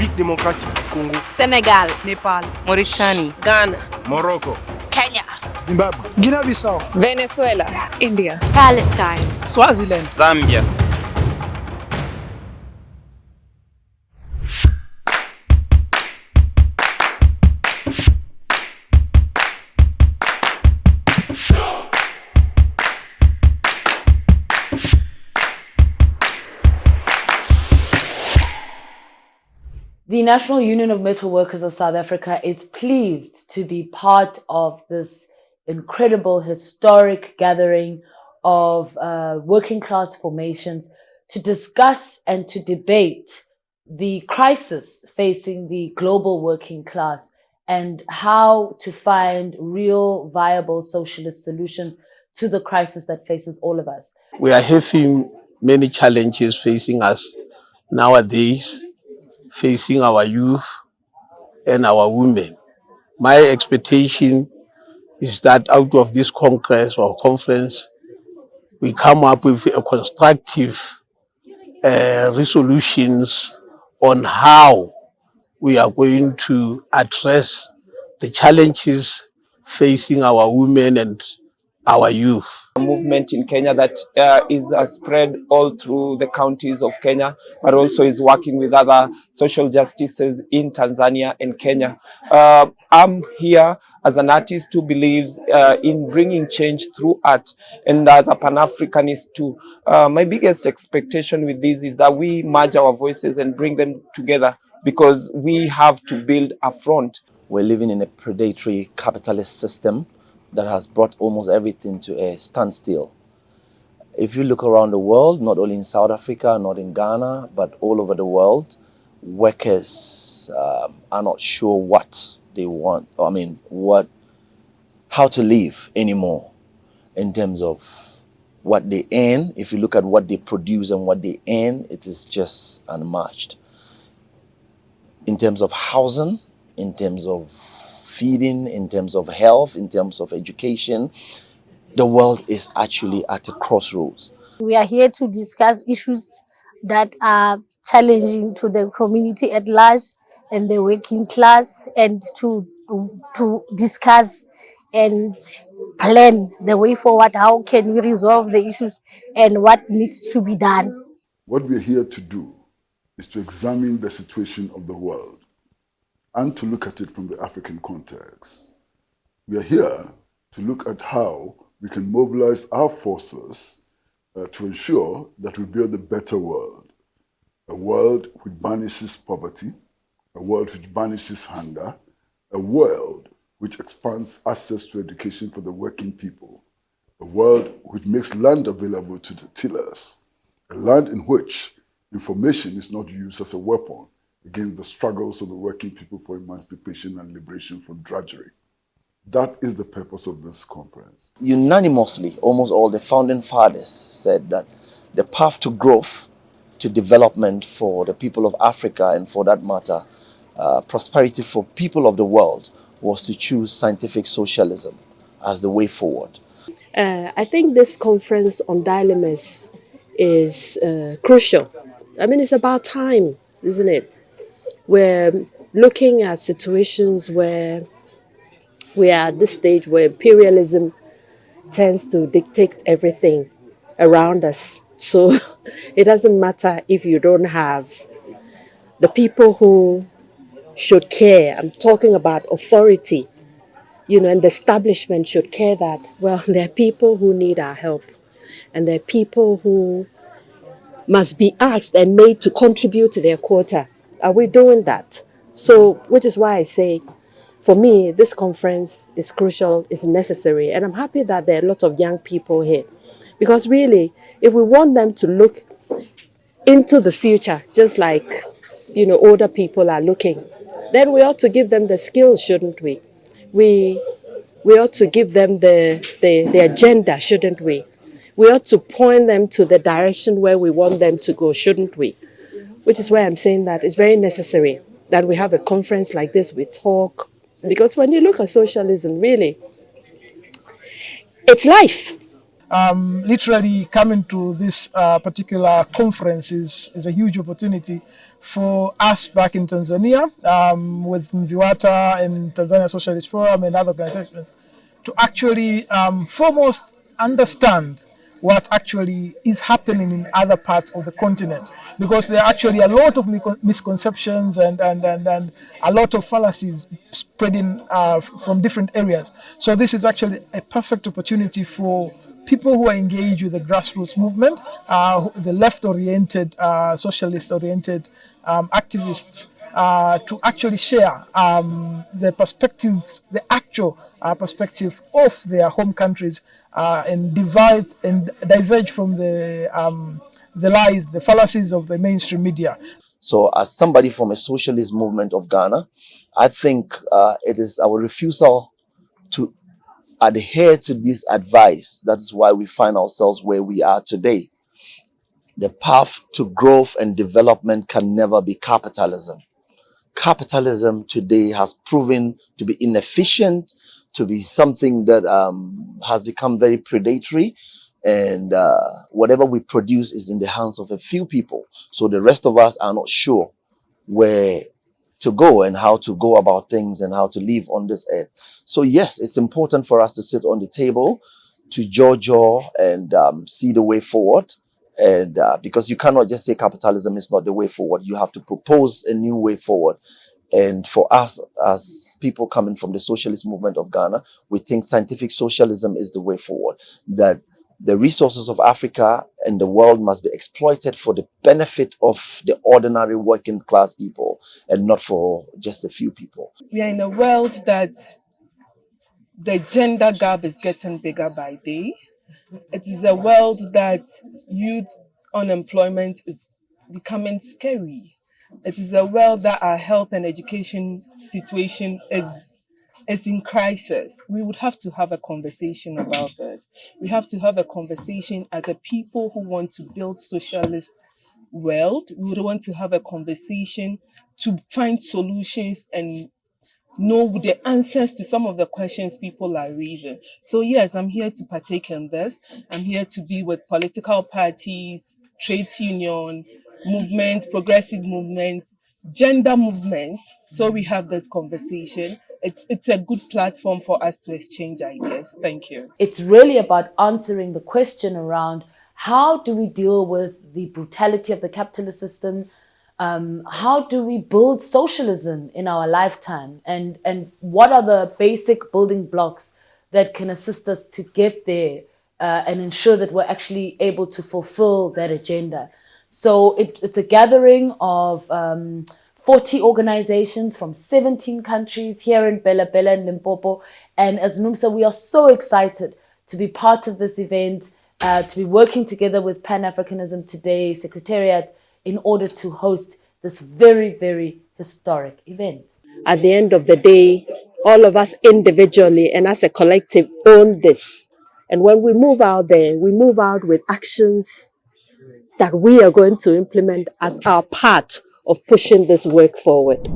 République démocratique du Congo, Sénégal, Népal, Mauritanie, Ghana, Morocco, Kenya, Zimbabwe, Guinea-Bissau, Venezuela, India, Palestine, Swaziland, Zambia. The National Union of Metal Workers of South Africa is pleased to be part of this incredible historic gathering of working class formations to discuss and to debate the crisis facing the global working class and how to find real viable socialist solutions to the crisis that faces all of us. We are having many challenges facing us nowadays, facing our youth and our women. My expectation is that out of this congress or conference, we come up with a constructive resolutions on how we are going to address the challenges facing our women and our youth. A movement in Kenya that is spread all through the counties of Kenya, but also is working with other social justices in Tanzania and Kenya. I'm here as an artist who believes in bringing change through art, and as a Pan-Africanist too. My biggest expectation with this is that we merge our voices and bring them together, because we have to build a front. We're living in a predatory capitalist system that has brought almost everything to a standstill. If you look around the world, not only in South Africa, not in Ghana, but all over the world, workers are not sure what they want, how to live anymore in terms of what they earn. If you look at what they produce and what they earn, it is just unmatched. In terms of housing, in terms of feeding, in terms of health, in terms of education, the world is actually at a crossroads. We are here to discuss issues that are challenging to the community at large and the working class, and to discuss and plan the way forward. How can we resolve the issues and what needs to be done? What we're here to do is to examine the situation of the world and to look at it from the African context. We are here to look at how we can mobilize our forces to ensure that we build a better world. A world which banishes poverty, a world which banishes hunger, a world which expands access to education for the working people, a world which makes land available to the tillers, a land in which information is not used as a weapon against the struggles of the working people for emancipation and liberation from drudgery. That is the purpose of this conference. Unanimously, almost all the founding fathers said that the path to growth, to development for the people of Africa, and for that matter, prosperity for people of the world, was to choose scientific socialism as the way forward. I think this conference on dilemmas is crucial. I mean, it's about time, isn't it? We're looking at situations where we are at this stage where imperialism tends to dictate everything around us. So it doesn't matter if you don't have the people who should care. I'm talking about authority, and the establishment should care that, well, there are people who need our help, and there are people who must be asked and made to contribute to their quota. Are we doing that? So, which is why I say, for me, this conference is crucial, is necessary, and I'm happy that there are a lot of young people here. Because really, if we want them to look into the future, just like, older people are looking, then we ought to give them the skills, shouldn't we? We ought to give them the agenda, shouldn't we? We ought to point them to the direction where we want them to go, shouldn't we? Which is why I'm saying that it's very necessary that we have a conference like this, we talk. Because when you look at socialism, really, it's life. literally coming to this particular conference is a huge opportunity for us back in Tanzania with Mviwata and Tanzania Socialist Forum and other organizations to actually foremost understand what actually is happening in other parts of the continent, because there are actually a lot of misconceptions and a lot of fallacies spreading from different areas. So this is actually a perfect opportunity for people who are engaged with the grassroots movement, the left-oriented, socialist-oriented activists, to actually share the perspectives, the actual perspective of their home countries, and diverge from the lies, the fallacies of the mainstream media. So as somebody from a socialist movement of Ghana, I think it is our refusal to adhere to this advice. That's why we find ourselves where we are today. The path to growth and development can never be capitalism. Capitalism today has proven to be inefficient, to be something that has become very predatory, and whatever we produce is in the hands of a few people. So the rest of us are not sure where to go and how to go about things and how to live on this earth. So yes, it's important for us to sit on the table, to judge and see the way forward. And because you cannot just say capitalism is not the way forward, you have to propose a new way forward. And for us, as people coming from the socialist movement of Ghana, we think scientific socialism is the way forward. That the resources of Africa and the world must be exploited for the benefit of the ordinary working class people and not for just a few people. We are in a world that the gender gap is getting bigger by day. It is a world that youth unemployment is becoming scary. It is a world that our health and education situation is in crisis. We would have to have a conversation about this. We have to have a conversation as a people who want to build socialist world. We would want to have a conversation to find solutions and know the answers to some of the questions people are raising. So yes, I'm here to partake in this. I'm here to be with political parties, trade union, movements, progressive movements, gender movements. So we have this conversation. It's a good platform for us to exchange ideas. Thank you. It's really about answering the question around how do we deal with the brutality of the capitalist system? How do we build socialism in our lifetime? And what are the basic building blocks that can assist us to get there and ensure that we're actually able to fulfill that agenda? So it's a gathering of 40 organizations from 17 countries here in Bela Bela and Limpopo. And as NUMSA, we are so excited to be part of this event, to be working together with Pan-Africanism Today Secretariat in order to host this very, very historic event. At the end of the day, all of us individually and as a collective own this. And when we move out there, we move out with actions that we are going to implement as our part of pushing this work forward.